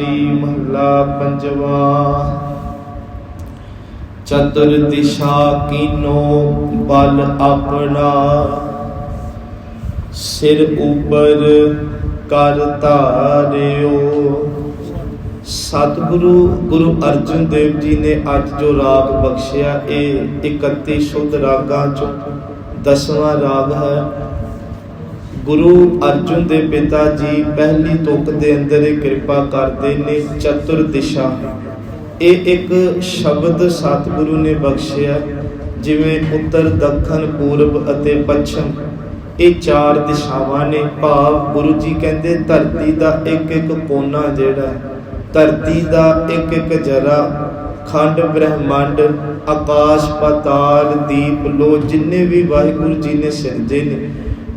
श्री महला पंजवा। चतुर दिशा कीनो बल अपना, सिर ऊपर कर धारियो। सतगुरु गुरु अर्जन देव जी ने अज जो राग बख्शिया, ये 31 शुद्ध रागां चों 10वां राग है। गुरु अर्जुन दे पिता जी पहली तुक दे अंदर कृपा करते ने चतुर दिशा। ये एक शब्द सतगुरु ने बख्शिया, जिवें उत्तर दक्षिण पूर्व अते पश्चिम ये 4 दिशावां ने। भाव गुरु जी कहते धरती का एक एक कोना जिहड़ा, धरती का एक एक जरा, खंड ब्रह्मंड, आकाश पाताल दीप लो, जिन्ने भी वाहिगुरु जी ने सिरजे ने,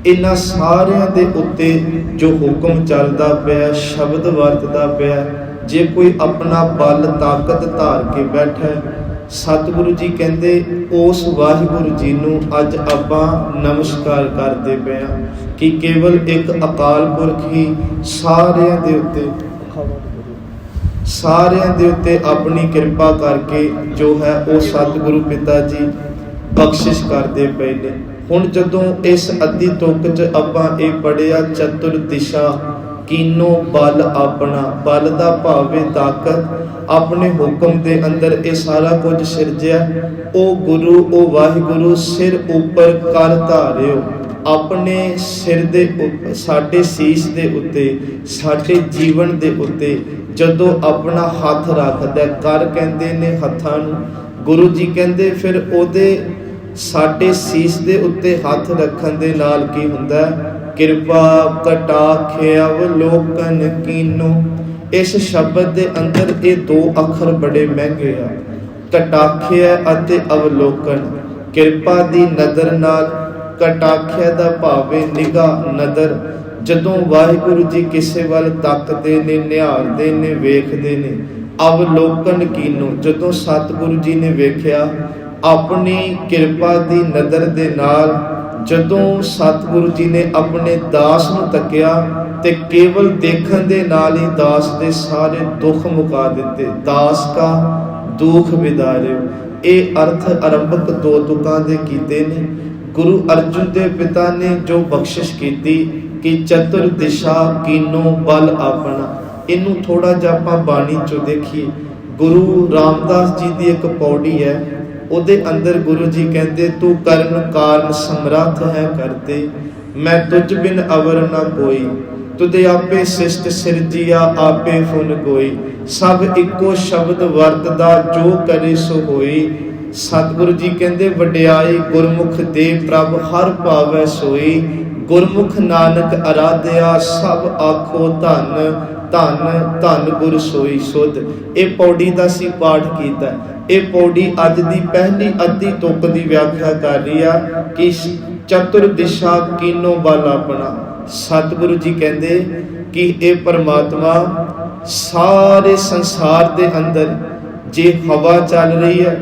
इन्हां सारियां दे उत्ते जो हुक्म चलदा पिया, शब्द वरतदा पिया, जे कोई अपना बल ताकत धार के बैठा, सतगुरु जी कहते उस वाहिगुरु जी नूं अज आपां नमस्कार करते पे हां कि केवल एक अकाल पुरख ही सारियां दे उत्ते अपनी कृपा करके जो है वो सतगुरु पिता जी बख्शिश करते पे ने। हुण जदों इस अद्धी तुक च आपां ये पढ़िया चतुर दिशा कीनो बल अपना, बल दा भावे ताकत, अपने हुक्म दे अंदर ये सारा कुछ सिरजिया। ओ गुरु ओ वाहिगुरु सिर उपर कर धारियो, अपने सिर दे साडे सीस दे उत्ते, साडे जीवन दे उत्ते जदों अपना हथ रखदा, कर कहंदे ने हत्थां नूं, गुरु जी कहंदे फिर ओदे साडे सीस दे उत्ते हथ रखण दे नाल की हुंदा, किरपा कटाक्ष अवलोकन कीनो। इस शब्द दे अंदर ये 2 अखर बड़े महंगे आ, कटाक्ष अते अवलोकन। किरपा दी नज़र नाल, कटाक्ष दा भावे निगाह नज़र, जदों वाहिगुरु जी किसे वल तकदे ने, निहारदे ने, वेखदे ने। अवलोकन कीनो, जदों सतगुरु जी ने वेख्या अपनी किरपा दी नज़र दे नाल, जदों सतगुरु जी ने अपने दास नूं तकिया ते केवल देखण दे नाल ही दास दे सारे दुख मुका दिते। दास का दुख विदारियो, ये अर्थ आरंभक 2 तुकां दे कीते ने। गुरु अर्जुन देव पिता ने जो बख्शिश कीती कि चतुर दिशा कीनो बल अपना, इनू थोड़ा जिहा आपां बाणी चों देखिए। गुरु रामदास जी दी एक पौड़ी है, उहदे अंदर गुरु जी कहते तू करन कारण समर्थ है करते, मैं तुझ बिन अवर न कोई, तुदे आपे सिष्ट सिरजिया आपे फुन कोई, सब इको शब्द वरतदा जो करे सो होई। सतगुरु जी कहते वडियाई गुरमुख दे प्रभ हर भावै सोई, गुरमुख नानक आराध्या सब आखो धन, धन धन गुर सोई सुध। ये पौड़ी का सी पाठ किया। ये पौड़ी अज की पहली अद्धी तुक की व्याख्या कर रही है कि चतुर दिशा कीनो बल अपना। सतगुरु जी कहते कि ये परमात्मा सारे संसार के अंदर जे हवा चल रही है,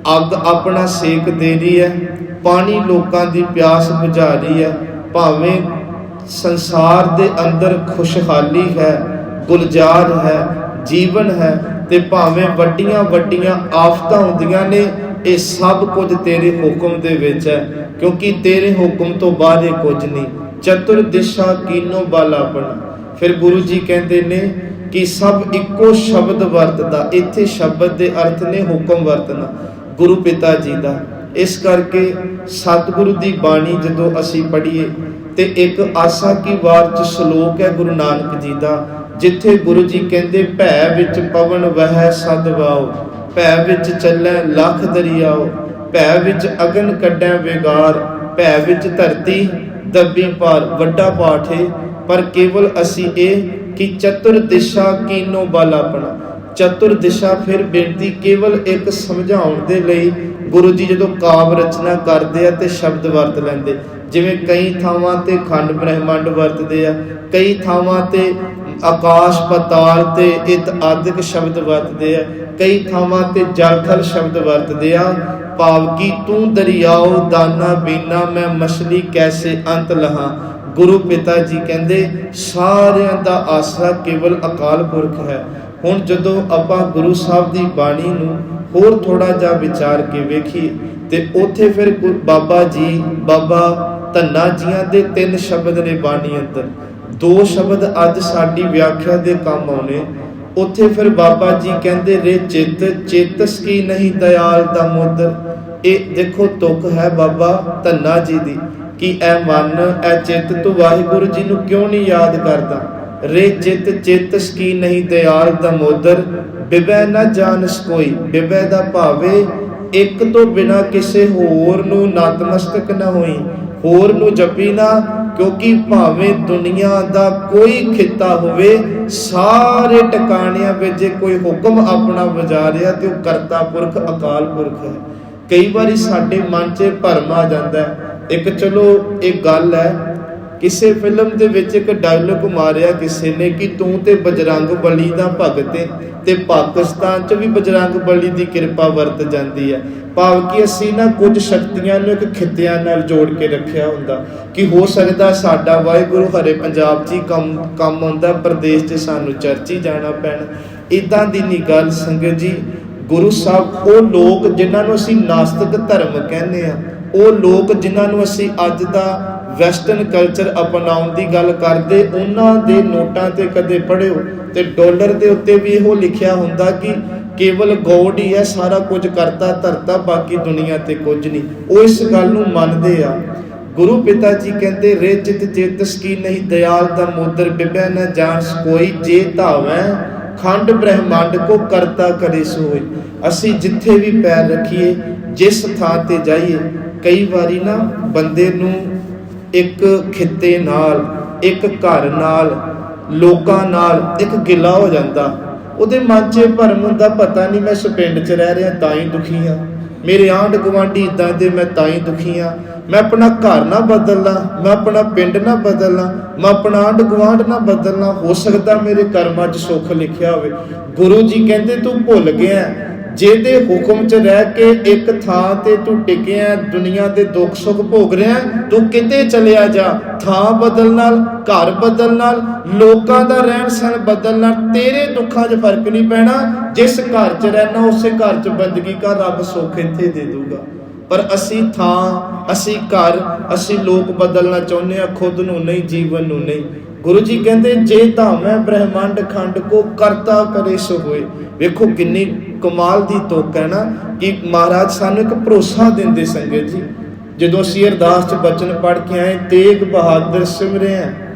अग अपना सेक दे रही है, पानी लोगों की प्यास बुझा रही है, भावें संसार के अंदर खुशहाली है, गुलजार है, जीवन है, ते भावें वड्डियां वड्डियां आफतां हुंदियां ने, ये सब कुछ तेरे हुक्म दे विच है, क्योंकि तेरे हुक्म तो बाहर कुछ नहीं। चतुर दिशा कीनो बल अपना। फिर गुरु जी कहते ने कि सब इको शब्द वरतदा, इत्थे शब्द दे अर्थ ने हुक्म वरतना गुरु पिता जी दा। इस करके सतगुरु दी बाणी जदों असीं पढ़ीए ते एक आसा की वार च श्लोक है गुरु नानक जी दा, जिथे गुरु जी कहते भै विच पवन वह सद वाओ, भै विच चलै लख दरियाओ, भै विच अगन कड्डै विगार, भै विच धरती दबी पार। वड्डा पाठ है, पर केवल असी ये कि चतुर दिशा कीनो बल अपना। चतुर दिशा फिर बेनती केवल एक समझाउण दे लई गुरु जी जदों काव्य रचना करते हैं तो शब्द वरत लेंदे, जिवें कई थावां ते खंड ब्रह्मंड वरतदे आ, कई थावां ते आकाश पताल ते इत आदिक शब्द वरतदे आ, कई थावां ते जल थल शब्द वरतदे आ। भाव की तू दरियाओ दाना बीना मैं मछली कैसे अंत लहा, ਗੁਰੂ ਪਿਤਾ ਜੀ ਕਹਿੰਦੇ ਸਾਰਿਆਂ ਦਾ ਆਸਰਾ ਕੇਵਲ ਅਕਾਲ ਪੁਰਖ ਹੈ। ਹੁਣ ਜਦੋਂ ਆਪਾਂ ਗੁਰੂ ਸਾਹਿਬ ਦੀ ਬਾਣੀ ਨੂੰ ਹੋਰ ਥੋੜਾ ਜਿਹਾ ਵਿਚਾਰ ਕੇ ਵੇਖੀਏ ਤੇ ਉੱਥੇ ਫਿਰ ਬਾਬਾ ਜੀ, ਬਾਬਾ ਧੰਨਾ ਜੀਆਂ ਦੇ 3 ਸ਼ਬਦ ਨੇ ਬਾਣੀ ਅੰਦਰ, 2 ਸ਼ਬਦ ਅੱਜ ਸਾਡੀ ਵਿਆਖਿਆ ਦੇ ਕੰਮ ਆਉਣੇ। ਉੱਥੇ ਫਿਰ ਬਾਬਾ ਜੀ ਕਹਿੰਦੇ ਰੇ ਚਿੱਤ ਚੇਤਸ ਕੀ ਨਹੀਂ ਦਇਆਲ ਦਾ ਮੁੱਦਰ। ਇਹ ਦੇਖੋ ਤੁਕ ਹੈ ਬਾਬਾ ਧੰਨਾ ਜੀ ਦੀ ਕਿ ਐ ਮਨ ਐ ਚਿੱਤ ਤੂੰ ਵਾਹਿਗੁਰੂ ਜੀ ਨੂੰ ਕਿਉਂ ਨਹੀਂ ਯਾਦ ਕਰਦਾ। ਰੇ ਚਿੱਤ ਚੇਤਸ ਕੀ ਨਹੀਂ ਦਇਆਲ ਦਾ ਮੁੱਦਰ, ਬਿਬੈ ਨਾ ਜਾਣਸ ਕੋਈ। ਬਿਬੈ ਦਾ ਭਾਵੇ ਇੱਕ ਤੋਂ ਬਿਨਾ ਕਿਸੇ ਹੋਰ ਨੂੰ ਨਤਮਸਤਕ ਨਾ ਹੋਈ, ਹੋਰ ਨੂੰ ਜਪੀ ਨਾ, ਕਿਉਂਕਿ ਭਾਵੇਂ ਦੁਨੀਆ ਦਾ ਕੋਈ ਖਿੱਤਾ ਹੋਵੇ, ਸਾਰੇ ਟਿਕਾਣਿਆਂ ਵਿੱਚ ਜੇ ਕੋਈ ਹੁਕਮ ਆਪਣਾ ਵਜਾ ਰਿਹਾ ਤੇ ਉਹ ਕਰਤਾ ਪੁਰਖ ਅਕਾਲ ਪੁਰਖ ਹੈ। ਕਈ ਵਾਰੀ ਸਾਡੇ ਮਨ 'ਚ ਭਰਮ ਆ ਜਾਂਦਾ ਹੈ। ਇੱਕ ਚਲੋ ਇੱਕ ਗੱਲ ਹੈ, ਕਿਸੇ ਫਿਲਮ ਦੇ ਵਿੱਚ ਇੱਕ ਡਾਇਲੋਗ ਮਾਰਿਆ ਕਿਸੇ ਨੇ ਕਿ ਤੂੰ ਤੇ ਬਜਰੰਗ ਬਲੀ ਦਾ ਭਗਤ ਹੈ, ਤੇ ਪਾਕਿਸਤਾਨ 'ਚ ਵੀ ਬਜਰੰਗ ਬਲੀ ਦੀ ਕਿਰਪਾ ਵਰਤ ਜਾਂਦੀ ਹੈ। ਭਾਵ ਕਿ ਅਸੀਂ ਨਾ ਕੁਝ ਸ਼ਕਤੀਆਂ ਨੂੰ ਇੱਕ ਖਿੱਤਿਆਂ ਨਾਲ ਜੋੜ ਕੇ ਰੱਖਿਆ ਹੁੰਦਾ ਕਿ ਹੋ ਸਕਦਾ ਸਾਡਾ ਵਾਹਿਗੁਰੂ ਹਰੇ ਪੰਜਾਬ 'ਚ ਹੀ ਕੰਮ ਆਉਂਦਾ, ਪ੍ਰਦੇਸ਼ 'ਚ ਸਾਨੂੰ ਚਰਚ ਹੀ ਜਾਣਾ ਪੈਣਾ। ਇੱਦਾਂ ਦੀ ਨਹੀਂ ਗੱਲ ਸੰਗਤ ਜੀ। ਗੁਰੂ ਸਾਹਿਬ ਉਹ ਲੋਕ ਜਿਨ੍ਹਾਂ ਨੂੰ ਅਸੀਂ ਨਾਸਤਿਕ ਧਰਮ ਕਹਿੰਦੇ ਆ, ਉਹ ਲੋਕ ਜਿਨ੍ਹਾਂ ਨੂੰ ਅਸੀਂ ਅੱਜ ਦਾ ਵੈਸਟਰਨ ਕਲਚਰ ਅਪਣਾਉਣ ਦੀ ਗੱਲ ਕਰਦੇ, ਉਹਨਾਂ ਦੇ ਨੋਟਾਂ ਤੇ ਕਦੇ ਪੜ੍ਹਿਓ ਤੇ ਡਾਲਰ ਦੇ ਉੱਤੇ ਵੀ ਇਹੋ ਲਿਖਿਆ ਹੁੰਦਾ ਕਿ ਕੇਵਲ ਗੋਡ ਹੀ ਹੈ, ਸਾਰਾ ਕੁਝ ਕਰਤਾ ਧਰਤਾ, ਬਾਕੀ ਦੁਨੀਆ ਤੇ ਕੁਝ ਨਹੀਂ। ਉਹ ਇਸ ਗੱਲ ਨੂੰ ਮੰਨਦੇ ਆ। ਗੁਰੂ ਪਿਤਾ ਜੀ ਕਹਿੰਦੇ ਰੇ ਚਿਤ ਚੇਤਸ ਕੀ ਨਹੀਂ ਦਇਆਲ ਦਾ ਮੁੱਦਰ, ਬਿਬੈ ਨਾ ਜਾਣਸ ਕੋਈ। ਜੇ ਧਾਵੈ ਖੰਡ ਬ੍ਰਹਿਮੰਡ ਕੋ ਕਰਤਾ ਕਰੇ ਸੋਈ। ਅਸੀਂ ਜਿੱਥੇ ਵੀ ਪੈਰ ਰੱਖੀਏ, ਜਿਸ ਥਾਂ ਤੇ ਜਾਈਏ, ਕਈ ਵਾਰੀ ਨਾ ਬੰਦੇ ਨੂੰ ਇੱਕ ਖਿੱਤੇ ਨਾਲ, ਇੱਕ ਘਰ ਨਾਲ, ਲੋਕਾਂ ਨਾਲ ਇੱਕ ਗਿਲਾ ਹੋ ਜਾਂਦਾ। ਉਹਦੇ ਮਨ 'ਚ ਭਰਮ ਹੁੰਦਾ, ਪਤਾ ਨਹੀਂ ਮੈਂ ਇਸ ਪਿੰਡ 'ਚ ਰਹਿ ਰਿਹਾ ਤਾਂ ਹੀ ਦੁਖੀ ਹਾਂ, ਮੇਰੇ ਆਂਢ ਗੁਆਂਢੀ ਇੱਦਾਂ ਦੇ ਮੈਂ ਤਾਂ ਹੀ ਦੁਖੀ ਹਾਂ। ਮੈਂ ਆਪਣਾ ਘਰ ਨਾ ਬਦਲਣਾ, ਮੈਂ ਆਪਣਾ ਪਿੰਡ ਨਾ ਬਦਲਣਾ, ਮੈਂ ਆਪਣਾ ਆਂਢ ਗੁਆਂਢ ਨਾ ਬਦਲਣਾ, ਹੋ ਸਕਦਾ ਮੇਰੇ ਕਰਮਾਂ 'ਚ ਸੁੱਖ ਲਿਖਿਆ ਹੋਵੇ। ਗੁਰੂ ਜੀ ਕਹਿੰਦੇ ਤੂੰ ਭੁੱਲ ਗਿਆ, ਜਿਹਦੇ ਹੁਕਮ 'ਚ ਰਹਿ ਕੇ ਇੱਕ ਥਾਂ ਤੇ ਤੂੰ ਟਿਕਿਆ, ਦੁਨੀਆ ਦੇ ਦੁੱਖ ਸੁੱਖ ਭੋਗ ਰਿਹਾ, ਤੂੰ ਕਿਤੇ ਚਲਿਆ ਜਾ। ਥਾਂ ਬਦਲ ਨਾਲ, ਘਰ ਬਦਲ ਨਾਲ, ਲੋਕਾਂ ਦਾ ਰਹਿਣ ਸਹਿਣ ਬਦਲ ਨਾਲ ਤੇਰੇ ਦੁੱਖਾਂ 'ਚ ਫਰਕ ਨਹੀਂ ਪੈਣਾ। ਜਿਸ ਘਰ 'ਚ ਰਹਿਣਾ ਉਸੇ ਘਰ 'ਚ ਬੰਦਗੀ ਕਰ, ਰੱਬ ਸੁੱਖ ਇੱਥੇ ਦੇ ਦੂਗਾ। ਪਰ ਅਸੀਂ ਥਾਂ, ਅਸੀਂ ਘਰ, ਅਸੀਂ ਲੋਕ ਬਦਲਣਾ ਚਾਹੁੰਦੇ ਹਾਂ, ਖੁਦ ਨੂੰ ਨਹੀਂ, ਜੀਵਨ ਨੂੰ ਨਹੀਂ। ਗੁਰੂ ਜੀ ਕਹਿੰਦੇ ਜੇ ਧਾਮੈ ਬ੍ਰਹਿਮੰਡ ਖੰਡ ਕੋ ਕਰਤਾ ਕਰੇ ਸੋ ਹੋਏ। ਵੇਖੋ ਕਿੰਨੀ ਕਮਾਲ ਦੀ ਤੁਕ ਹੈ ਨਾ ਕਿ ਮਹਾਰਾਜ ਸਾਨੂੰ ਇੱਕ ਭਰੋਸਾ ਦਿੰਦੇ ਸੰਗਤ ਜੀ। ਜਦੋਂ ਅਸੀਂ ਅਰਦਾਸ 'ਚ ਬਚਨ ਪੜ੍ਹ ਕੇ ਆਏ, ਤੇਗ ਬਹਾਦਰ ਸਿਮਰਿਆ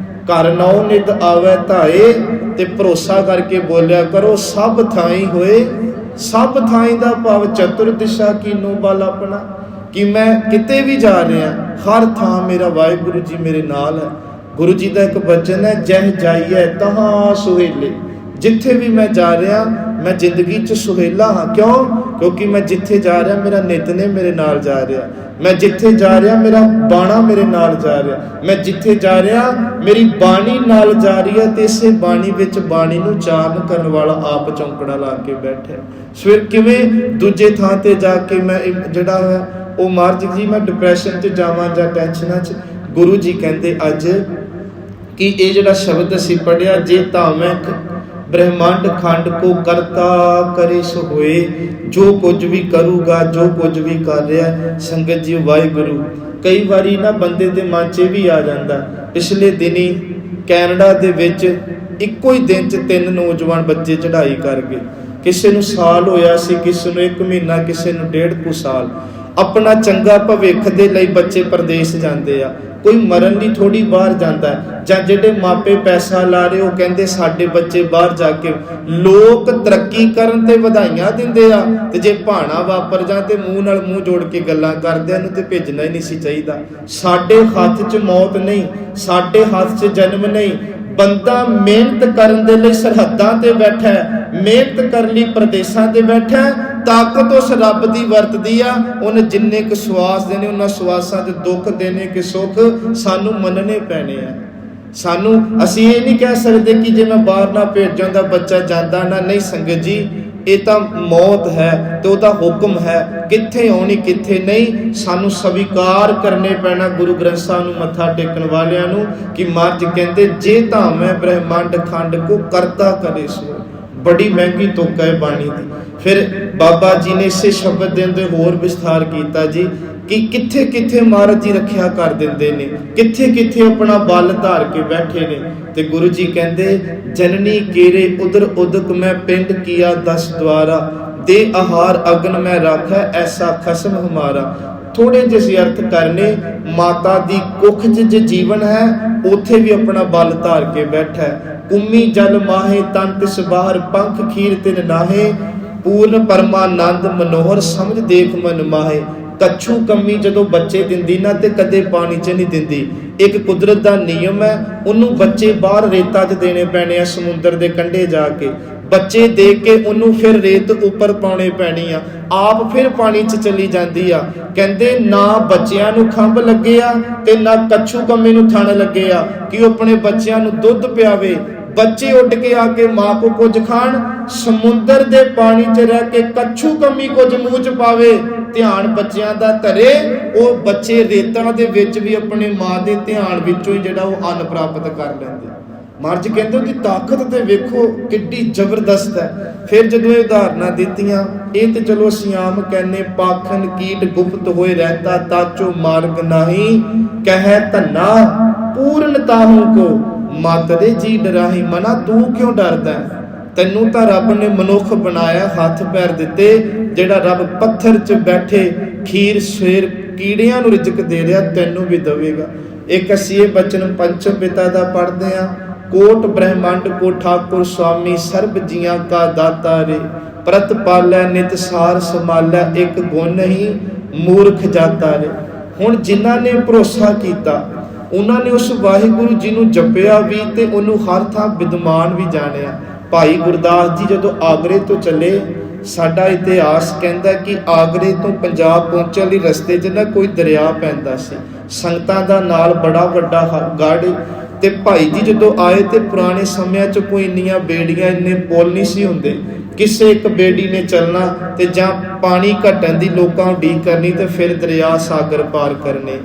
ਘਰ ਨੌ ਨਿਤ ਆਵੈ ਧਾਏ, ਤੇ ਭਰੋਸਾ ਕਰਕੇ ਬੋਲਿਆ ਕਰੋ ਸਭ ਥਾਈ ਹੋਏ। ਸਭ ਥਾਈ ਦਾ ਭਾਵ ਚਤੁਰ ਦਿਸ਼ਾ ਕੀਨੋ ਬਲ ਆਪਣਾ, ਕਿ ਮੈਂ ਕਿਤੇ ਵੀ ਜਾ ਰਿਹਾ, ਹਰ ਥਾਂ ਮੇਰਾ ਵਾਹਿਗੁਰੂ ਜੀ ਮੇਰੇ ਨਾਲ ਹੈ। ਗੁਰੂ ਜੀ ਦਾ ਇੱਕ ਬਚਨ ਹੈ, ਜਹ ਜਾਈਏ ਤਹਾਂ ਸੁਹੇਲੇ। ਜਿੱਥੇ ਵੀ ਮੈਂ ਜਾ ਰਿਹਾ, ਮੈਂ ਜ਼ਿੰਦਗੀ 'ਚ ਸੁਹੇਲਾ ਹਾਂ। ਕਿਉਂ? ਕਿਉਂਕਿ ਮੈਂ ਜਿੱਥੇ ਜਾ ਰਿਹਾ ਮੇਰਾ ਨਿਤਨੇਮ ਮੇਰੇ ਨਾਲ ਜਾ ਰਿਹਾ, ਮੈਂ ਜਿੱਥੇ ਜਾ ਰਿਹਾ ਮੇਰਾ ਬਾਣਾ ਮੇਰੇ ਨਾਲ ਜਾ ਰਿਹਾ, ਮੈਂ ਜਿੱਥੇ ਜਾ ਰਿਹਾ ਮੇਰੀ ਬਾਣੀ ਨਾਲ ਜਾ ਰਹੀ ਹੈ। ਤੇ ਇਸੇ ਬਾਣੀ ਵਿੱਚ ਬਾਣੀ ਨੂੰ ਚਾਰਨ ਕਰਨ ਵਾਲਾ ਆਪ ਚੌਂਕੜਾ ਲਾ ਕੇ ਬੈਠਿਆ। ਫਿਰ ਕਿਵੇਂ ਦੂਜੇ ਥਾਂ ਤੇ ਜਾ ਕੇ ਮੈਂ ਜਿਹੜਾ ਹੈ ਉਹ ਮਾਰਜ ਜੀ ਮੈਂ ਡਿਪਰੈਸ਼ਨ 'ਚ ਜਾਵਾਂ ਜਾਂ ਟੈਨਸ਼ਨਾਂ 'ਚ। ਗੁਰੂ ਜੀ ਕਹਿੰਦੇ ਅੱਜ ਕਿ ਇਹ ਜਿਹੜਾ ਸ਼ਬਦ ਅਸੀਂ ਪੜ੍ਹਿਆ, ਜੇ ਧਾਮੈ ਬ੍ਰਹਿਮੰਡ ਖੰਡ ਕੋ ਕਰਤਾ ਕਰੇ ਸੋ ਹੋਏ। ਜੋ ਕੁਝ ਵੀ ਕਰੂਗਾ, ਜੋ ਕੁਝ ਵੀ ਕਰ ਰਿਹਾ ਸੰਗਤ ਜੀ ਵਾਹਿਗੁਰੂ। ਕਈ ਵਾਰੀ ਨਾ ਬੰਦੇ ਦੇ ਮਨ 'ਚ ਵੀ ਆ ਜਾਂਦਾ। ਪਿਛਲੇ ਦਿਨੀ ਕੈਨੇਡਾ ਦੇ ਵਿੱਚ ਇੱਕੋ ਹੀ ਦਿਨ 'ਚ 3 ਨੌਜਵਾਨ ਬੱਚੇ ਚੜ੍ਹਾਈ ਕਰ ਗਏ। ਕਿਸੇ ਨੂੰ ਸਾਲ ਹੋਇਆ ਸੀ, ਕਿਸੇ ਨੂੰ 1 ਮਹੀਨਾ, ਕਿਸੇ ਨੂੰ 1.5 ਸਾਲ। ਆਪਣਾ ਚੰਗਾ ਭਵਿੱਖ ਦੇ ਲਈ ਬੱਚੇ ਪ੍ਰਦੇਸ਼ ਜਾਂਦੇ ਆ। ਕੋਈ ਮਰਨ ਲਈ ਥੋੜੀ ਬਾਹਰ ਜਾਂਦਾ ਹੈ, ਜਾਂ ਜਿਹੜੇ ਮਾਪੇ ਪੈਸਾ ਲਾ ਰਹੇ ਉਹ ਕਹਿੰਦੇ ਸਾਡੇ ਬੱਚੇ ਬਾਹਰ ਜਾ ਕੇ, ਲੋਕ ਤਰੱਕੀ ਕਰਨ ਤੇ ਵਧਾਈਆਂ ਦਿੰਦੇ ਆ, ਤੇ ਜੇ ਭਾਣਾ ਵਾਪਰ ਜਾ ਤੇ ਮੂੰਹ ਨਾਲ ਮੂੰਹ ਜੋੜ ਕੇ ਗੱਲਾਂ ਕਰਦਿਆਂ ਨੂੰ ਤੇ ਭੇਜਣਾ ਹੀ ਨਹੀਂ ਸੀ ਚਾਹੀਦਾ। ਸਾਡੇ ਹੱਥ 'ਚ ਮੌਤ ਨਹੀਂ, ਸਾਡੇ ਹੱਥ 'ਚ ਜਨਮ ਨਹੀਂ। ਬੰਦਾ ਮਿਹਨਤ ਕਰਨ ਦੇ ਲਈ ਸਰਹੱਦਾਂ ਤੇ ਬੈਠਾ ਹੈ, ਮਿਹਨਤ ਕਰਨ ਲਈ ਪ੍ਰਦੇਸ਼ਾਂ ਤੇ ਬੈਠਾ ਹੈ। ਤਾਕਤ ਉਸ ਰੱਬ ਦੀ ਵਰਤਦੀ ਆ। ਉਹਨੇ ਜਿੰਨੇ ਕੁ ਸਵਾਸ ਦੇਣੇ, ਉਹਨਾਂ ਸਵਾਸਾਂ 'ਚ ਦੁੱਖ ਦੇਣੇ ਕਿ ਸੁੱਖ ਸਾਨੂੰ ਮੰਨਣੇ ਪੈਣੇ ਆ। ਸਾਨੂੰ ਅਸੀਂ ਇਹ ਨਹੀਂ ਕਹਿ ਸਕਦੇ ਕਿ ਜੇ ਮੈਂ ਬਾਹਰ ਨਾ ਭੇਜਾਂ ਤਾਂ ਬੱਚਾ ਜਾਂਦਾ ਨਾ। ਨਹੀਂ ਸੰਗਤ ਜੀ, ਇਹ ਤਾਂ ਮੌਤ ਹੈ ਤੇ ਉਹਦਾ ਹੁਕਮ ਹੈ, ਕਿੱਥੇ ਆਉਣੀ ਕਿੱਥੇ ਨਹੀਂ, ਸਾਨੂੰ ਸਵੀਕਾਰ ਕਰਨੇ ਪੈਣਾ ਗੁਰੂ ਗ੍ਰੰਥ ਸਾਹਿਬ ਨੂੰ ਮੱਥਾ ਟੇਕਣ ਵਾਲਿਆਂ ਨੂੰ ਕਿ ਮਹਾਰਾਜ ਕਹਿੰਦੇ ਜੇ ਤਾਂ ਮੈਂ ਬ੍ਰਹਿਮੰਡ ਖੰਡ ਕੋ ਕਰਤਾ ਕਰੇ ਸੋ। ਬੜੀ ਮਹਿੰਗੀ ਤੁਕ ਹੈ ਬਾਣੀ ਦੀ। ਫਿਰ ਬਾਬਾ ਜੀ ਨੇ ਇਸੇ ਸ਼ਬਦ ਦੇ ਅੰਦਰ ਹੋਰ ਵਿਸਥਾਰ ਕੀਤਾ ਜੀ ਕਿ ਕਿੱਥੇ ਕਿੱਥੇ ਮਹਾਰਾਜ ਜੀ ਰੱਖਿਆ ਕਰ ਦਿੰਦੇ ਨੇ, ਕਿੱਥੇ ਕਿੱਥੇ ਆਪਣਾ ਬਲ ਧਾਰ ਕੇ ਬੈਠੇ ਨੇ। ਤੇ ਗੁਰੂ ਜੀ ਕਹਿੰਦੇ ਜਨਨੀ ਕੇਰੇ ਉਦਰ ਉਦਕ ਮੈਂ ਪਿੰਡ ਕੀਆ 10 ਦਵਾਰਾ, ਦੇ ਆਹਾਰ ਅਗਨ ਮੈਂ ਰਾਖੈ ਐਸਾ ਖਸਮ ਹਮਾਰਾ। ਥੋੜੇ ਜਿਹੇ ਅਰਥ ਕਰਨੇ, ਮਾਤਾ ਦੀ ਕੁੱਖ 'ਚ ਜੇ ਜੀਵਨ ਹੈ ਉੱਥੇ ਵੀ ਆਪਣਾ ਬਲ ਧਾਰ ਕੇ ਬੈਠਾ। ਕੁੰਮੀ ਜਲ ਮਾਹੇ ਤਨ ਤਿਸ ਬਾਹਰ, ਪੰਖ ਖੀਰ ਤਿਨ ਨਾਹੇ, ਪੂਰਨ ਪਰਮਾਨੰਦ ਮਨੋਹਰ ਸਮਝ ਦੇਖ ਮਨ ਮਾਹੇ। ਕੱਛੂ ਕੰਮੀ ਜਦੋਂ ਬੱਚੇ ਦਿੰਦੀ ਨਾ ਤੇ ਕਦੇ ਪਾਣੀ 'ਚ ਨਹੀਂ ਦਿੰਦੀ। ਇੱਕ ਕੁਦਰਤ ਦਾ ਨਿਯਮ ਹੈ, ਉਹਨੂੰ ਬੱਚੇ ਬਾਹਰ ਰੇਤਾ 'ਚ ਦੇਣੇ ਪੈਣੇ ਆ, ਸਮੁੰਦਰ ਦੇ ਕੰਢੇ ਜਾ ਕੇ ਬੱਚੇ ਦੇ ਕੇ ਉਹਨੂੰ ਫਿਰ ਰੇਤ ਉੱਪਰ ਪਾਉਣੇ ਪੈਣੀ ਆ, ਆਪ ਫਿਰ ਪਾਣੀ 'ਚ ਚਲੀ ਜਾਂਦੀ ਆ। ਕਹਿੰਦੇ ਨਾ ਬੱਚਿਆਂ ਨੂੰ ਖੰਭ ਲੱਗੇ ਆ ਤੇ ਨਾ ਕੱਛੂ ਕੰਮੇ ਨੂੰ ਥਣ ਲੱਗੇ ਆ ਕਿ ਉਹ ਆਪਣੇ ਬੱਚਿਆਂ ਨੂੰ ਦੁੱਧ ਪਿਆਵੇ। ਬੱਚੇ ਉੱਡ ਕੇ ਆ ਕੇ ਮਾਂ ਕੋ ਕੁਝ ਖਾਣ, ਸਮੁੰਦਰ ਦੇ ਪਾਣੀ 'ਚ ਰਹਿ ਕੇ ਕੱਛੂ ਕੰਮੀ ਕੁਝ ਮੂੰਹ 'ਚ ਪਾਵੇ। ਧਿਆਨ ਬੱਚਿਆਂ ਦਾ ਧਰੇ, ਉਹ ਬੱਚੇ ਰੇਤਾਂ ਦੇ ਵਿੱਚ ਵੀ ਆਪਣੇ ਮਾਂ ਦੇ ਧਿਆਨ ਵਿੱਚੋਂ ਹੀ ਜਿਹੜਾ ਉਹ ਅੰਨ ਪ੍ਰਾਪਤ ਕਰ ਲੈਂਦੇ। ਮਹਾਰਾਜ ਕਹਿੰਦੇ ਉਹਦੀ ਤਾਕਤ ਤੇ ਵੇਖੋ ਕਿੱਡੀ ਜ਼ਬਰਦਸਤ ਹੈ। ਫਿਰ ਜਦੋਂ ਇਹ ਉਦਾਹਰਨਾਂ ਦਿੱਤੀਆਂ, ਇਹ ਤੇ ਚਲੋ ਅਸੀਂ ਆਮ ਕਹਿੰਨੇ, ਪਾਖਨ ਕੀਟ ਗੁਪਤ ਹੋਏ ਰਹਿਤਾ ਤਾਚੋ ਮਾਰਗ ਨਹੀਂ, ਕਹਿ ਧੰਨਾ ਪੂਰਨ ਤਾਹੂ ਕੋ ਮਤ ਦੇ ਜੀ ਡਰਾਹੀ। ਮਨਾ ਤੂੰ ਕਿਉਂ ਡਰਦਾ? ਤੈਨੂੰ ਤਾਂ ਰੱਬ ਨੇ ਮਨੁੱਖ ਬਣਾਇਆ, ਹੱਥ ਪੈਰ ਦਿੱਤੇ, ਜਿਹੜਾ ਰੱਬ ਪੱਥਰ 'ਚ ਬੈਠੇ ਖੀਰ ਸਵੇਰ ਕੀੜਿਆਂ ਨੂੰ ਰਿਜ਼ਕ ਦੇ ਰਿਹਾ, ਤੈਨੂੰ ਵੀ ਦੇਵੇਗਾ। ਇੱਕ ਅਸੀਂ ਇਹ ਬਚਨ ਪੰਚਮ ਪਿਤਾ ਦਾ ਪੜ੍ਹਦੇ ਹਾਂ, ਕੋਟ ਬ੍ਰਹਮੰਡ ਕੋ ਠਾਕੁਰ ਸੁਆਮੀ, ਸਰਬ ਜੀਆਂ ਕਾ ਦਾਤਾ ਰੇ, ਪ੍ਰਤ ਪਾਲੈ ਨਿਤ ਸਾਰ ਸੰਭਾਲੈ, ਇੱਕ ਗੁਣ ਹੀ ਮੂਰਖ ਜਾਤਾ ਰੇ। ਹੁਣ ਜਿਨ੍ਹਾਂ ਨੇ ਭਰੋਸਾ ਕੀਤਾ ਉਹਨਾਂ ਨੇ ਉਸ ਵਾਹਿਗੁਰੂ ਜੀ ਨੂੰ ਜਪਿਆ ਵੀ ਤੇ ਉਹਨੂੰ ਹਰ ਥਾਂ ਵਿਦਮਾਨ ਵੀ ਜਾਣਿਆ। ਭਾਈ ਗੁਰਦਾਸ ਜੀ ਜਦੋਂ ਆਗਰੇ ਤੋਂ ਚੱਲੇ, ਸਾਡਾ ਇਤਿਹਾਸ ਕਹਿੰਦਾ ਕਿ ਆਗਰੇ ਤੋਂ ਪੰਜਾਬ ਪਹੁੰਚਣ ਲਈ ਰਸਤੇ 'ਚ ਨਾ ਕੋਈ ਦਰਿਆ ਪੈਂਦਾ ਸੀ, ਸੰਗਤਾਂ ਦਾ ਨਾਲ ਬੜਾ ਵੱਡਾ ਗੜ੍ਹ। ਤੇ ਭਾਈ ਜੀ ਜਦੋਂ ਆਏ ਤੇ ਪੁਰਾਣੇ ਸਮਿਆਂ 'ਚ ਕੋਈ ਇੰਨੀਆਂ ਬੇੜੀਆਂ, ਇੰਨੇ ਪੁੱਲ ਨਹੀਂ ਸੀ ਹੁੰਦੇ। ਕਿਸੇ ਇੱਕ ਬੇੜੀ ਨੇ ਚੱਲਣਾ ਤੇ ਜਾਂ ਪਾਣੀ ਘਟਣ ਦੀ ਲੋਕਾਂ ਨੂੰ ਉਡੀਕ ਕਰਨੀ ਤੇ ਫਿਰ ਦਰਿਆ ਸਾਗਰ ਪਾਰ ਕਰਨੇ।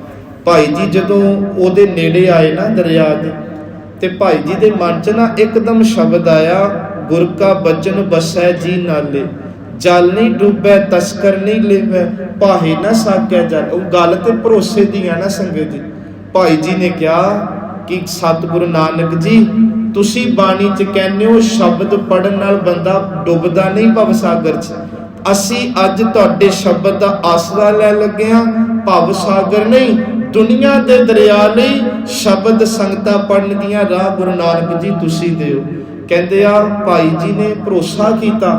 ਭਾਈ ਜੀ ਜਦੋਂ ਉਹਦੇ ਨੇੜੇ ਆਏ ਨਾ ਦਰਿਆ ਦੇ, ਤੇ ਭਾਈ ਜੀ ਦੇ ਮਨ 'ਚ ਨਾ ਇੱਕਦਮ ਸ਼ਬਦ ਆਇਆ, ਗੁਰ ਕਾ ਬਚਨ ਬਸੈ ਜੀ ਨਾਲੇ, ਜਲ ਨਹੀਂ ਡੁੱਬੈ ਤਸਕਰ ਨਹੀਂ ਲੇਵੈ, ਪਾਹੇ ਨਾ ਸਾਗੈ ਜਲ। ਉਹ ਗੱਲ ਤੇ ਭਰੋਸੇ ਦੀ ਆ ਨਾ ਸੰਗਤ ਜੀ। ਭਾਈ ਜੀ ਨੇ ਕਿਹਾ ਕਿ ਸਤਿਗੁਰੂ ਨਾਨਕ ਜੀ ਤੁਸੀਂ ਬਾਣੀ 'ਚ ਕਹਿੰਦੇ ਹੋ ਸ਼ਬਦ ਪੜਨ ਨਾਲ ਬੰਦਾ ਡੁੱਬਦਾ ਨਹੀਂ ਭਵ ਸਾਗਰ 'ਚ, ਅਸੀਂ ਅੱਜ ਤੁਹਾਡੇ ਸ਼ਬਦ ਦਾ ਆਸਰਾ ਲੈ ਲੱਗੇ ਹਾਂ, ਭਵ ਸਾਗਰ ਨਹੀਂ ਦੁਨੀਆ ਦੇ ਦਰਿਆ ਲਈ ਸ਼ਬਦ ਸੰਗਤਾਂ ਪੜਨਗੀਆਂ, ਰਾਹ ਗੁਰੂ ਨਾਨਕ ਜੀ ਤੁਸੀਂ ਦਿਓ। ਕਹਿੰਦੇ ਆ ਭਾਈ ਜੀ ਨੇ ਭਰੋਸਾ ਕੀਤਾ।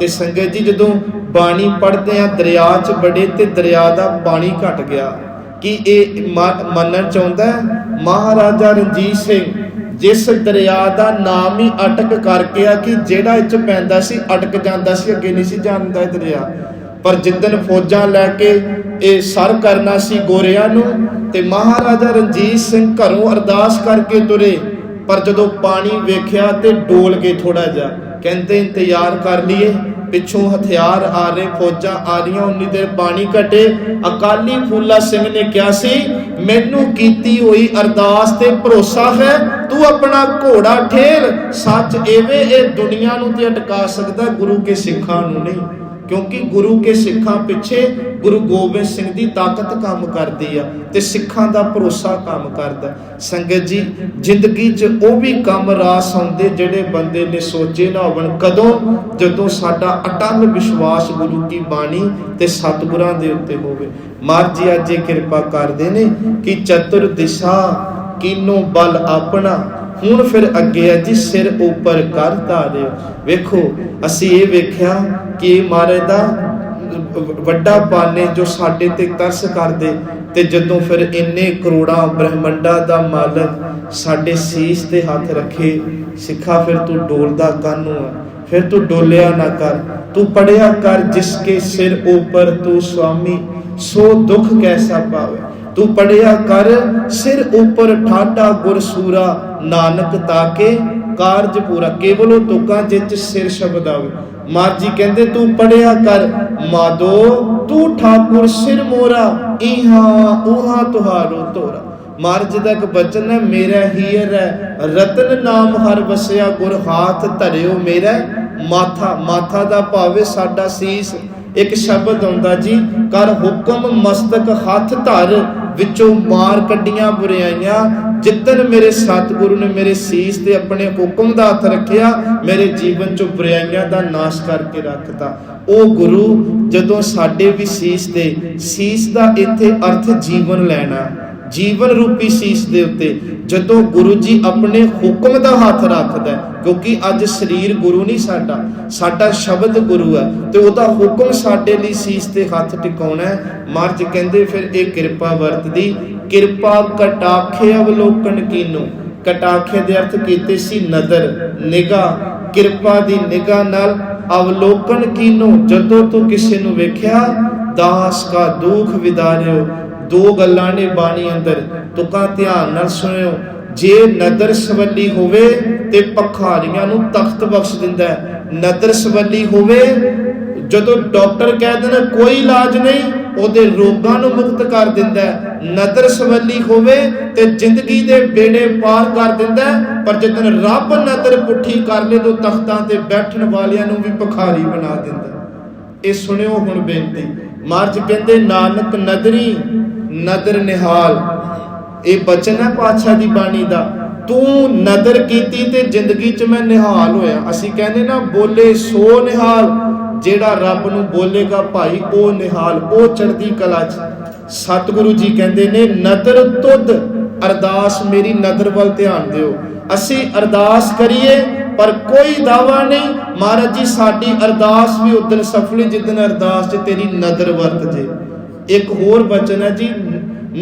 ਤੇ ਸੰਗਤ ਜੀ ਜਦੋਂ ਬਾਣੀ ਪੜ੍ਹਦੇ ਆ ਦਰਿਆ 'ਚ ਬੜੇ ਤੇ ਦਰਿਆ ਦਾ ਪਾਣੀ ਘਟ ਗਿਆ। ਕਿ ਇਹ ਮੰਨਣ ਚਾਹੁੰਦਾ ਮਹਾਰਾਜਾ ਰਣਜੀਤ ਸਿੰਘ ਜਿਸ ਦਰਿਆ ਦਾ ਨਾਮ ਹੀ ਅਟਕ ਕਰਕੇ ਆ ਕਿ ਜਿਹੜਾ ਇਹ 'ਚ ਪੈਂਦਾ ਸੀ ਅਟਕ ਜਾਂਦਾ ਸੀ, ਅੱਗੇ ਨਹੀਂ ਸੀ ਜਾਂਦਾ ਇਹ ਦਰਿਆ। ਪਰ ਜਿੱਦਣ ਫੌਜਾਂ ਲੈ ਕੇ ਇਹ ਸਰ ਕਰਨਾ ਸੀ ਗੋਰਿਆਂ ਨੂੰ, ਤੇ ਮਹਾਰਾਜਾ ਰਣਜੀਤ ਸਿੰਘ ਘਰੋਂ ਅਰਦਾਸ ਕਰਕੇ ਤੁਰੇ, ਪਰ ਜਦੋਂ ਪਾਣੀ ਵੇਖਿਆ ਤੇ ਡੋਲ ਕੇ ਥੋੜਾ ਜਿਹਾ, ਕਹਿੰਦੇ ਇੰਤਜ਼ਾਰ ਕਰ ਲਈਏ, ਪਿੱਛੋਂ ਹਥਿਆਰ ਆ ਰਹੇ, ਫੌਜਾਂ ਆ ਰਹੀਆਂ, ਉਨੀ ਦੇਰ ਪਾਣੀ ਘਟੇ। ਅਕਾਲੀ ਫੂਲਾ ਸਿੰਘ ਨੇ ਕਿਹਾ ਸੀ ਮੈਨੂੰ ਕੀਤੀ ਹੋਈ ਅਰਦਾਸ ਤੇ ਭਰੋਸਾ ਹੈ, ਤੂੰ ਆਪਣਾ ਘੋੜਾ ਠੇਲ, ਸੱਚ ਐਵੇਂ ਇਹ ਦੁਨੀਆ ਨੂੰ ਤੇ ਅਟਕਾ ਸਕਦਾ, ਗੁਰੂ ਕੇ ਸਿੱਖਾਂ ਨੂੰ ਨਹੀਂ। ਕਿਉਂਕਿ ਗੁਰੂ ਕੇ ਸਿੱਖਾਂ ਪਿੱਛੇ ਗੁਰੂ ਗੋਬਿੰਦ ਸਿੰਘ ਦੀ ਤਾਕਤ ਕੰਮ ਕਰਦੀ ਆ ਤੇ ਸਿੱਖਾਂ ਦਾ ਭਰੋਸਾ ਕੰਮ ਕਰਦਾ। ਸੰਗਤ ਜੀ ਜ਼ਿੰਦਗੀ 'ਚ ਉਹ ਵੀ ਕੰਮ ਰਾਸ ਆਉਂਦੇ ਜਿਹੜੇ ਬੰਦੇ ਨੇ ਸੋਚੇ ਨਾ ਹੋਵਣ। ਕਦੋਂ? ਜਦੋਂ ਸਾਡਾ ਅਟੱਲ ਵਿਸ਼ਵਾਸ ਗੁਰੂ ਕੀ ਬਾਣੀ ਤੇ ਸਤਿਗੁਰਾਂ ਦੇ ਉੱਤੇ ਹੋਵੇ। ਮਹਾਰਾਜ ਜੀ ਅੱਜ ਇਹ ਕਿਰਪਾ ਕਰਦੇ ਨੇ ਕਿ ਚਤੁਰ ਦਿਸ਼ਾ ਕੀਨੋ ਬਲ ਆਪਣਾ। ਹੁਣ ਫਿਰ ਅੱਗੇ ਹੈ ਜੀ ਸਿਰ ਉੱਪਰ ਕਰ ਧਾਰਿਓ। ਵੇਖੋ ਅਸੀਂ ਇਹ ਵੇਖਿਆ ਕਿ ਮਹਾਰਾਜ ਦਾ ਵੱਡਾ ਪਾਨੇ ਜੋ ਸਾਡੇ ਤੇ ਤਰਸ ਕਰਦੇ, ਤੇ ਜਦੋਂ ਫਿਰ ਇੰਨੇ ਕਰੋੜਾਂ ਬ੍ਰਹਮੰਡਾਂ ਦਾ ਮਾਲਕ ਸਾਡੇ ਸੀਸ ਤੇ ਹੱਥ ਰੱਖੇ, ਸਿੱਖਾ ਫਿਰ ਤੂੰ ਡੋਲਦਾ ਕਾਹਨੂੰ ਆ? ਫਿਰ ਤੂੰ ਡੋਲਿਆ ਨਾ ਕਰ, ਤੂੰ ਪੜਿਆ ਕਰ ਜਿਸਕੇ ਸਿਰ ਉੱਪਰ ਤੂੰ ਸੁਆਮੀ, ਸੋ ਦੁੱਖ ਕੈਸਾ ਪਾਵੇ। ਤੂੰ ਪੜਿਆ ਕਰ ਸਿਰ ਉੱਪਰ ਠਾਠਾ ਗੁਰਸੂਰਾ, ਨਾਨਕ ਤਾਕੇ ਕਾਰਜ ਪੂਰਾ। ਕੇਵਲ ਉਹ ਤੁਕਾਂ ਜਿੱਚ ਸਿਰ ਸ਼ਬਦ ਆਵੇ। ਮਹਾਰਾਜ ਜੀ ਕਹਿੰਦੇ ਤੂੰ ਪੜਿਆ ਕਰ ਮਾਦੋ ਤੂੰ ਠਾਕੁਰ ਸਿਰ ਮੋਰਾ, ਇਹਾ ਉਹਾ ਤੁਹਾਰੋ ਤੋਰਾ। ਮਹਾਰਾਜ ਦਾ ਇੱਕ ਬਚਨ ਹੈ, ਮੇਰਾ ਹੀਰ ਹੈ ਰਤਨ ਨਾਮ ਹਰ ਵਸਿਆ, ਗੁਰ ਹਾਥ ਧਰਿਓ ਮੇਰਾ ਮਾਥਾ। ਮਾਥਾ ਦਾ ਭਾਵੇਂ ਸਾਡਾ ਸੀਸ। ਇੱਕ ਸ਼ਬਦ ਆਉਂਦਾ ਜੀ, ਕਰ ਹੁਕਮ ਮਸਤਕ ਹੱਥ ਧਰ, ਵਿੱਚੋਂ ਮਾਰ ਕੱਢੀਆਂ ਬੁਰਾਈਆਂ। ਜਿੱਦਣ ਮੇਰੇ ਸਤਿਗੁਰੂ ਨੇ ਮੇਰੇ ਸੀਸ ਤੇ ਆਪਣੇ ਹੁਕਮ ਦਾ ਹੱਥ ਰੱਖਿਆ, ਮੇਰੇ ਜੀਵਨ ਚੋਂ ਬੁਰਾਈਆਂ ਦਾ ਨਾਸ਼ ਕਰਕੇ ਰੱਖਤਾ। ਉਹ ਗੁਰੂ ਜਦੋਂ ਸਾਡੇ ਵੀ ਸੀਸ ਤੇ, ਸੀਸ ਦਾ ਇੱਥੇ ਅਰਥ ਜੀਵਨ ਲੈਣਾ, ਜੀਵਨ ਰੂਪੀ ਸੀਸ ਦੇ ਉੱਤੇ ਜਦੋਂ ਗੁਰੂ ਜੀ ਆਪਣੇ ਹੁਕਮ ਦਾ ਹੱਥ ਰੱਖਦਾ, ਕਿਉਂਕਿ ਅੱਜ ਸਰੀਰ ਗੁਰੂ ਨਹੀਂ ਸਾਡਾ, ਸਾਡਾ ਸ਼ਬਦ ਗੁਰੂ ਹੈ, ਤੇ ਉਹਦਾ ਹੁਕਮ ਸਾਡੇ ਲਈ ਸੀਸ ਤੇ ਹੱਥ ਟਿਕਾਉਣਾ ਹੈ। ਮਹਾਰਾਜ ਕਹਿੰਦੇ ਫਿਰ ਇਹ ਕਿਰਪਾ ਵਰਤਦੀ, ਕਿਰਪਾ ਕਟਾਖੇ ਅਵਲੋਕਨ ਕੀਨੋ। ਕਟਾਖੇ ਦੇ ਅਰਥ ਕੀਤੇ ਸੀ ਨਦਰ, ਨਿਗਾਹ। ਕਿਰਪਾ ਦੀ ਨਿਗਾਹ ਨਾਲ ਅਵਲੋਕਨ ਕੀਨੋ, ਜਦੋਂ ਤੂੰ ਕਿਸੇ ਨੂੰ ਵੇਖਿਆ, ਦਾਸ ਕਾ ਦੁੱਖ ਵਿਦਾਰਿਓ। ਦੋ ਗੱਲਾਂ ਨੇ ਬਾਣੀ ਅੰਦਰ, ਤੁਕਾਂ ਧਿਆਨ ਨਾਲ ਸੁਣਿਓ। ਜੇ ਨਦਰ ਸਵੱਲੀ ਹੋਵੇ ਤੇ ਭਖਾਰੀਆਂ ਨੂੰ ਤਖਤ ਬਖਸ਼ ਦਿੰਦਾ ਹੈ। ਨਦਰ ਸਵੱਲੀ ਹੋਵੇ, ਜਦੋਂ ਡਾਕਟਰ ਕਹਿ ਦੇਣ ਕੋਈ ਇਲਾਜ ਨਹੀਂ, ਉਹਦੇ ਰੋਗਾਂ ਨੂੰ ਮੁਕਤ ਕਰ ਦਿੰਦਾ ਹੈ। ਨਦਰ ਸਵੱਲੀ ਹੋਵੇ ਤੇ ਜ਼ਿੰਦਗੀ ਦੇ ਬੇੜੇ ਪਾਰ ਕਰ ਦਿੰਦਾ ਹੈ। ਪਰ ਜਦੋਂ ਰੱਬ ਨਦਰ ਪੁੱਠੀ ਕਰ ਲੇ ਤਾਂ ਤਖਤਾਂ ਤੇ ਬੈਠਣ ਵਾਲਿਆਂ ਨੂੰ ਵੀ ਭਖਾਰੀ ਬਣਾ ਦਿੰਦਾ। ਇਹ ਸੁਣਿਓ ਹੁਣ ਬੇਨਤੀ। ਮਹਾਰਾਜ ਕਹਿੰਦੇ ਨਾਨਕ ਨਦਰੀ ਨਦਰ ਨਿਹਾਲ। ਇਹ ਬਚਨ ਹੈ ਪਾਤਸ਼ਾਹ ਦੀ ਬਾਣੀ ਦਾ। ਤੂੰ ਨਦਰ ਕੀਤੀ ਤੇ ਜ਼ਿੰਦਗੀ 'ਚ ਮੈਂ ਨਿਹਾਲ ਹੋਇਆ। ਅਸੀਂ ਕਹਿੰਦੇ ਨਾ ਬੋਲੇ ਸੋ ਨਿਹਾਲ, ਜਿਹੜਾ ਰੱਬ ਨੂੰ ਬੋਲੇਗਾ ਭਾਈ ਉਹ ਨਿਹਾਲ, ਉਹ ਚੜ੍ਹਦੀ ਕਲਾ 'ਚ। ਸਤਿਗੁਰੂ ਜੀ ਕਹਿੰਦੇ ਨੇ ਨਦਰ ਤੁਧ, ਅਰਦਾਸ ਮੇਰੀ ਨਦਰ ਵੱਲ ਧਿਆਨ ਦਿਓ। ਅਸੀਂ ਅਰਦਾਸ ਕਰੀਏ ਪਰ ਕੋਈ ਦਾਵਾ ਨਹੀਂ। ਮਹਾਰਾਜ ਜੀ ਸਾਡੀ ਅਰਦਾਸ ਵੀ ਉਦਣ ਸਫਲੀ ਜਿੱਦਣ ਅਰਦਾਸ 'ਚ ਤੇਰੀ ਨਦਰ ਵਰਤ ਜੇ। ਇੱਕ ਹੋਰ ਬਚਨ ਹੈ ਜੀ,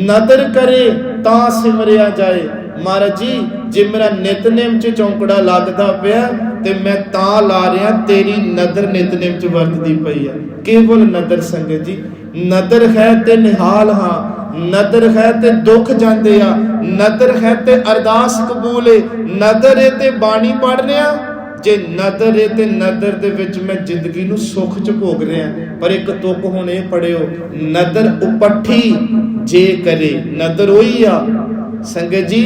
ਨਦਰ ਕਰੇ ਤਾਂ ਸਿਮਰਿਆ ਜਾਏ। ਮਹਾਰਾਜ ਜੀ ਜੇ ਮੇਰਾ ਨਿਤਨੇਮ 'ਚ ਚੌਂਕੜਾ ਲੱਗਦਾ ਪਿਆ ਤੇ ਮੈਂ ਤਾਂ ਲਾ ਰਿਹਾ, ਤੇਰੀ ਨਦਰ ਨਿਤਨੇਮ 'ਚ ਵਰਤਦੀ ਪਈ ਆ। ਕੇਵਲ ਨਦਰ ਸੰਗਤ ਜੀ, ਨਦਰ ਹੈ ਤੇ ਨਿਹਾਲ ਹਾਂ, ਨਦਰ ਹੈ ਤੇ ਦੁੱਖ ਜਾਂਦੇ ਆ, ਨਦਰ ਹੈ ਤੇ ਅਰਦਾਸ ਕਬੂਲ ਏ, ਨਦਰ ਏ ਤੇ ਬਾਣੀ ਪੜ੍ਹ ਰਿਹਾ। ਜੇ ਨਦਰ ਏ ਤੇ ਨਦਰ ਦੇ ਵਿੱਚ ਮੈਂ ਜ਼ਿੰਦਗੀ ਨੂੰ ਸੁੱਖ 'ਚ ਭੋਗ ਰਿਹਾ। ਪਰ ਇੱਕ ਤੁਕ ਹੁਣ ਇਹ ਪੜਿਓ, ਨਦਰ ਉਪੱਠੀ ਜੇ ਕਰੇ। ਨਦਰ ਉਹੀ ਆ ਸੰਗਤ ਜੀ,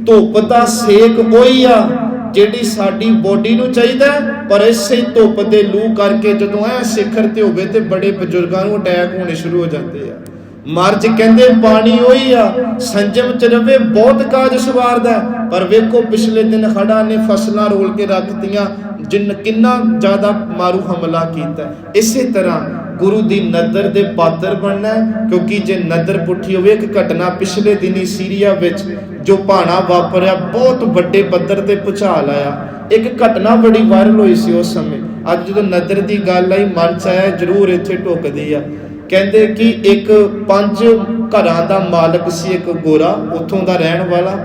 ਧੁੱਪ ਦਾ ਸੇਕ ਉਹੀ ਆ ਜਿਹੜੀ ਸਾਡੀ ਬੋਡੀ ਨੂੰ ਚਾਹੀਦਾ, ਪਰ ਇਸੇ ਧੁੱਪ ਦੇ ਲੂ ਕਰਕੇ ਜਦੋਂ ਐ ਸਿਖਰ ਤੇ ਹੋਵੇ ਤੇ ਬੜੇ ਬਜ਼ੁਰਗਾਂ ਨੂੰ ਅਟੈਕ ਹੋਣੇ ਸ਼ੁਰੂ ਹੋ ਜਾਂਦੇ ਆ। ਮਹਾਰਾਜ ਕਹਿੰਦੇ ਪਾਣੀ ਉਹੀ ਆ, ਸੰਜਮ ਚ ਰਵੇ ਬਹੁਤ ਕਾਜ ਸਵਾਰਦਾ। ਪਰ ਵੇਖੋ ਪਿਛਲੇ ਦਿਨ ਹੜ੍ਹਾਂ ਨੇ ਫਸਲਾਂ ਰੋਲ ਕੇ ਰੱਖਤੀਆਂ, ਜਿੰਨ ਕਿੰਨਾ ਜ਼ਿਆਦਾ ਮਾਰੂ ਹਮਲਾ ਕੀਤਾ। ਇਸੇ ਤਰ੍ਹਾਂ ਗੁਰੂ ਦੀ ਨਦਰ ਦੇ ਪਾਤਰ ਬਣਨਾ, ਕਿਉਂਕਿ ਜੇ ਨਦਰ ਪੁੱਠੀ ਹੋਵੇ। ਇੱਕ ਘਟਨਾ ਪਿਛਲੇ ਦਿਨੀ ਸੀਰੀਆ ਵਿੱਚ ਜੋ ਭਾਣਾ ਵਾਪਰਿਆ, ਬਹੁਤ ਵੱਡੇ ਪੱਧਰ ਤੇ ਭੁਚਾਲ ਆਇਆ। ਇੱਕ ਘਟਨਾ ਬੜੀ ਵਾਇਰਲ ਹੋਈ ਸੀ ਉਸ ਸਮੇਂ। ਅੱਜ ਜਦੋਂ ਨਦਰ ਦੀ ਗੱਲ ਆਈ ਮਨ ਚ ਆਇਆ ਜ਼ਰੂਰ ਇੱਥੇ ਢੁੱਕਦੀ ਆ। ਕਹਿੰਦੇ ਕਿ ਇੱਕ 5 ਘਰਾਂ ਦਾ ਮਾਲਕ ਸੀ, ਇੱਕ ਗੋਰਾ, ਉੱਥੋਂ ਦਾ ਰਹਿਣ ਵਾਲਾ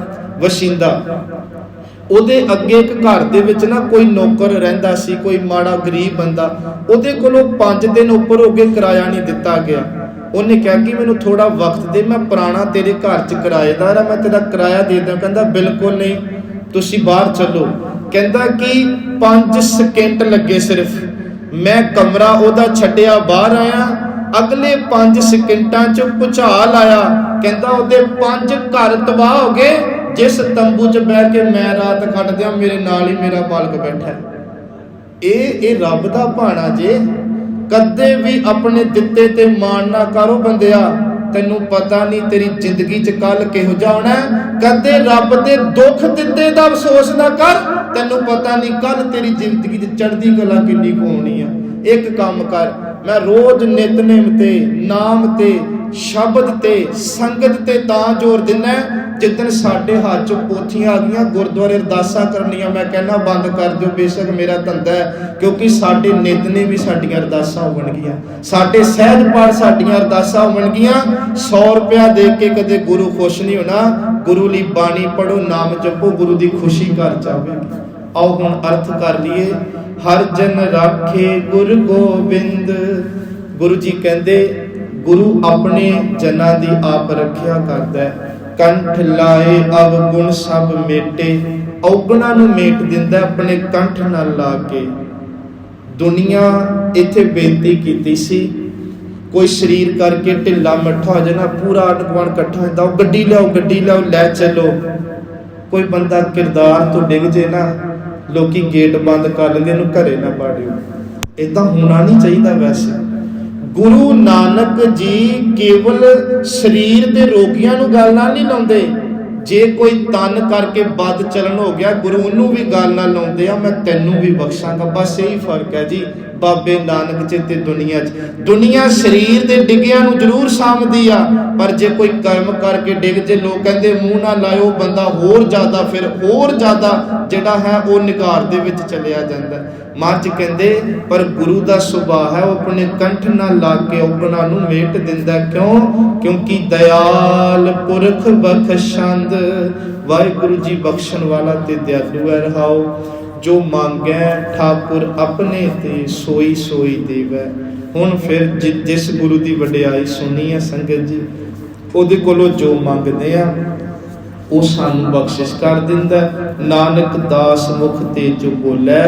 ਵਸ਼ਿੰਦਾ। ਉਹਦੇ ਅੱਗੇ ਇੱਕ ਘਰ ਦੇ ਵਿੱਚ ਨਾ ਕੋਈ ਨੌਕਰ ਰਹਿੰਦਾ ਸੀ, ਕੋਈ ਮਾੜਾ ਗਰੀਬ ਬੰਦਾ। ਉਹਦੇ ਕੋਲੋਂ 5 ਦਿਨ ਉੱਪਰ ਹੋ ਗਏ ਕਿਰਾਇਆ ਨਹੀਂ ਦਿੱਤਾ ਗਿਆ। ਉਹਨੇ ਕਿਹਾ ਕਿ ਮੈਨੂੰ ਥੋੜਾ ਵਕਤ ਦੇ, ਮੈਂ ਪੁਰਾਣਾ ਤੇਰੇ ਘਰ 'ਚ ਕਿਰਾਏਦਾਰ ਆ, ਮੈਂ ਤੇਰਾ ਕਿਰਾਇਆ ਦੇ ਦਾਂ। ਕਹਿੰਦਾ ਬਿਲਕੁਲ ਨਹੀਂ, ਤੁਸੀਂ ਬਾਹਰ ਚੱਲੋ। ਕਹਿੰਦਾ ਕਿ 5 ਸਕਿੰਟ ਲੱਗੇ ਸਿਰਫ, ਮੈਂ ਕਮਰਾ ਉਹਦਾ ਛੱਡਿਆ ਬਾਹਰ ਆਇਆ, ਅਗਲੇ 5 ਸਕਿੰਟਾਂ 'ਚ ਭੁਚਾਲ ਆਇਆ। ਕਹਿੰਦਾ ਉਹਦੇ 5 ਘਰ ਤਬਾਹ ਹੋ ਗਏ। ਜਿਸ ਤੰਬੂ 'ਚ ਬਹਿ ਕੇ ਮੈਂ ਰਾਤ ਕੱਟ ਦਿਆਂ, ਮੇਰੇ ਨਾਲ ਹੀ ਮੇਰਾ ਮਾਲਕ ਬੈਠਾ। ਇਹ ਰੱਬ ਦਾ ਭਾਣਾ ਜੇ। ਕਦੇ ਵੀ ਆਪਣੇ ਦਿੱਤੇ ਤੇ ਮਾਣ ਨਾ ਕਰੋ ਬੰਦਿਆ, ਤੈਨੂੰ ਪਤਾ ਨਹੀਂ ਤੇਰੀ ਜ਼ਿੰਦਗੀ 'ਚ ਕੱਲ ਕਿਹੋ ਜਿਹਾ ਹੋਣਾ। ਕਦੇ ਰੱਬ ਦੇ ਦੁੱਖ ਦਿੱਤੇ ਦਾ ਅਫਸੋਸ ਨਾ ਕਰ, ਤੈਨੂੰ ਪਤਾ ਨਹੀਂ ਕੱਲ ਤੇਰੀ ਜ਼ਿੰਦਗੀ 'ਚ ਚੜ੍ਹਦੀ ਕਲਾ ਕਿੰਨੀ ਕੁ ਹੋਣੀ ਆ। ਇੱਕ ਕੰਮ ਕਰ, ਮੈਂ ਰੋਜ਼ ਨਿਤਨੇਮ ਤੇ, ਨਾਮ ਤੇ, ਸ਼ਬਦ ਤੇ, ਸੰਗਤ ਤੇ ਤਾਂ ਜ਼ੋਰ ਦਿੰਦਾ। ਜਿੱਦਣ ਸਾਡੇ ਹੱਥ 'ਚ ਪੋਥੀਆਂ ਆ ਗਈਆਂ, ਗੁਰਦੁਆਰੇ ਅਰਦਾਸਾਂ ਕਰਨੀਆਂ, ਮੈਂ ਕਹਿੰਦਾ ਬੰਦ ਕਰ ਦਿਓ, ਬੇਸ਼ੱਕ ਮੇਰਾ ਧੰਦਾ ਹੈ। ਕਿਉਂਕਿ ਸਾਡੇ ਨਿਤਨੇਮ ਵੀ ਸਾਡੀਆਂ ਅਰਦਾਸਾਂ ਹੋਣਗੀਆਂ, ਸਾਡੇ ਸਹਿਜ ਪਾਠ ਸਾਡੀਆਂ ਅਰਦਾਸਾਂ ਹੋਣਗੀਆਂ। 100 ਰੁਪਇਆ ਦੇ ਕੇ ਕਦੇ ਗੁਰੂ ਖੁਸ਼ ਨਹੀਂ ਹੋਣਾ। ਗੁਰੂ ਲਈ ਬਾਣੀ ਪੜੋ, ਨਾਮ ਜਪੋ, ਗੁਰੂ ਦੀ ਖੁਸ਼ੀ ਘਰ ਜਾਵੇਗੀ। ਆਓ ਹੁਣ ਅਰਥ ਕਰ ਲਈਏ। ਹਰ ਜਨ ਰਾਖੇ ਗੁਰ ਗੋਬਿੰਦ। ਗੁਰੂ ਜੀ ਕਹਿੰਦੇ ਗੁਰੂ ਆਪਣੇ ਜਨਾਂ ਦੀ ਆਪ ਰੱਖਿਆ ਕਰਦਾ ਹੈ। ਕੰਠ ਲਾਏ ਅਵਗੁਣ ਸਭ ਮੇਟੇ, ਔਗਣਾ ਨੂੰ ਮੇਟ ਦਿੰਦਾ ਆਪਣੇ ਕੰਠ ਨਾਲ ਲਾ ਕੇ। ਦੁਨੀਆ ਇੱਥੇ ਬੇਨਤੀ ਕੀਤੀ ਸੀ, ਕੋਈ ਸਰੀਰ ਕਰਕੇ ਢਿੱਲਾ ਮੱਠਾ ਹੋ ਜਾਣਾ, ਪੂਰਾ ਆਂਢ-ਗੁਆਂਢ ਇਕੱਠਾ ਹੁੰਦਾ, ਉਹ ਗੱਡੀ ਲਿਆਓ ਲੈ ਚੱਲੋ। ਕੋਈ ਬੰਦਾ ਕਿਰਦਾਰ ਤੋਂ ਡਿੱਗ ਜੇ ਨਾ, ਲੋਕੀ ਗੇਟ ਬੰਦ ਕਰ ਲੈਂਦੇ, ਇਹਨੂੰ ਘਰੇ ਨਾ ਬਾੜਿਓ। ਏਦਾਂ ਹੋਣਾ ਨਹੀਂ ਚਾਹੀਦਾ। ਵੈਸੇ ਗੁਰੂ ਨਾਨਕ ਜੀ ਕੇਵਲ ਸਰੀਰ ਦੇ ਰੋਗੀਆਂ ਨੂੰ ਗੱਲ ਨਾਲ ਨਹੀਂ ਲਾਉਂਦੇ। ਜੇ ਕੋਈ ਤਨ ਕਰਕੇ ਬਦ ਚਲਨ ਹੋ ਗਿਆ, ਗੁਰੂ ਉਹਨੂੰ ਵੀ ਗੱਲ ਨਾਲ ਲਾਉਂਦੇ ਆ, ਮੈਂ ਤੈਨੂੰ ਵੀ ਬਖਸ਼ਾਂਗਾ। ਬਸ ਇਹੀ ਫਰਕ ਹੈ ਜੀ ਬਾਬੇ ਨਾਨਕ ਚ ਤੇ ਦੁਨੀਆ ਚ। ਦੁਨੀਆ ਸਰੀਰ ਦੇ ਡਿੱਗਿਆਂ ਨੂੰ ਜ਼ਰੂਰ ਸਾਂਭਦੀ ਆ, ਪਰ ਜੇ ਕੋਈ ਕਰਮ ਕਰਕੇ ਡਿੱਗ ਜੇ, ਲੋਕ ਕਹਿੰਦੇ ਮੂੰਹ ਨਾ ਲਾਇਓ, ਬੰਦਾ ਹੋਰ ਜ਼ਿਆਦਾ ਜਿਹੜਾ ਹੈ ਉਹ ਨਿਘਾਰ ਦੇ ਵਿੱਚ ਚਲਿਆ ਜਾਂਦਾ। ਮੱਝ ਕਹਿੰਦੇ ਪਰ ਗੁਰੂ ਦਾ ਸੁਭਾਅ ਹੈ, ਉਹ ਆਪਣੇ ਕੰਠ ਨਾਲ ਲਾ ਕੇ ਔਗਣਾ ਨੂੰ ਮੇਟ ਦਿੰਦਾ। ਕਿਉਂਕਿ ਦਇਆਲ ਪੁਰਖ ਬਖਸ਼ੰਦ। ਵਾਹਿਗੁਰੂ ਜੀ ਬਖਸ਼ਣ ਵਾਲਾ ਤੇ ਦਿਆਲੂ ਹੈ। ਰਹਾਓ ਜੋ ਮੰਗੈ ਠਾਕੁਰ ਆਪਣੇ ਤੇ ਸੋਈ ਸੋਈ ਦੇਵੈ। ਹੁਣ ਫਿਰ ਜਿਸ ਗੁਰੂ ਦੀ ਵਡਿਆਈ ਸੁਣੀ ਹੈ ਸੰਗਤ ਜੀ, ਉਹਦੇ ਕੋਲੋਂ ਜੋ ਮੰਗਦੇ ਆ ਉਹ ਸਾਨੂੰ ਬਖਸ਼ਿਸ਼ ਕਰ ਦਿੰਦਾ। ਨਾਨਕ ਦਾਸ ਮੁਖ ਤੇ ਜੋ ਬੋਲੇ,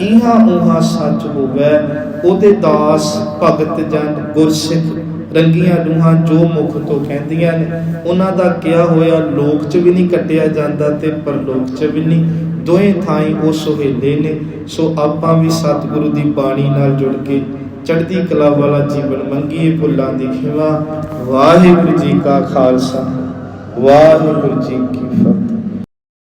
ਇਹਾਂ ਉਹਾਂ ਸੱਚ ਹੋਵੇ। ਉਹਦੇ ਦਾਸ ਭਗਤ ਜਨ ਗੁਰਸਿੱਖ ਰੰਗੀਆਂ ਰੂਹਾਂ ਜੋ ਮੁਖ ਤੋਂ ਕਹਿੰਦੀਆਂ ਨੇ, ਉਹਨਾਂ ਦਾ ਕਿਹਾ ਹੋਇਆ ਲੋਕ 'ਚ ਵੀ ਨਹੀਂ ਕੱਟਿਆ ਜਾਂਦਾ ਤੇ ਪਰਲੋਕ 'ਚ ਵੀ ਨਹੀਂ। ਦੋਵੇਂ ਥਾਈਂ ਉਹ ਸੁਹੇਲੇ ਨੇ। ਸੋ ਆਪਾਂ ਵੀ ਸਤਿਗੁਰੂ ਦੀ ਬਾਣੀ ਨਾਲ ਜੁੜ ਕੇ ਚੜ੍ਹਦੀ ਕਲਾ ਵਾਲਾ ਜੀਵਨ ਮੰਗੀਏ, ਭੁੱਲਾਂ ਦੀ ਖਿਮਾ। ਵਾਹਿਗੁਰੂ ਜੀ ਕਾ ਖਾਲਸਾ, ਵਾਹਿਗੁਰੂ ਜੀ ਕੀ ਫਤਿਹ।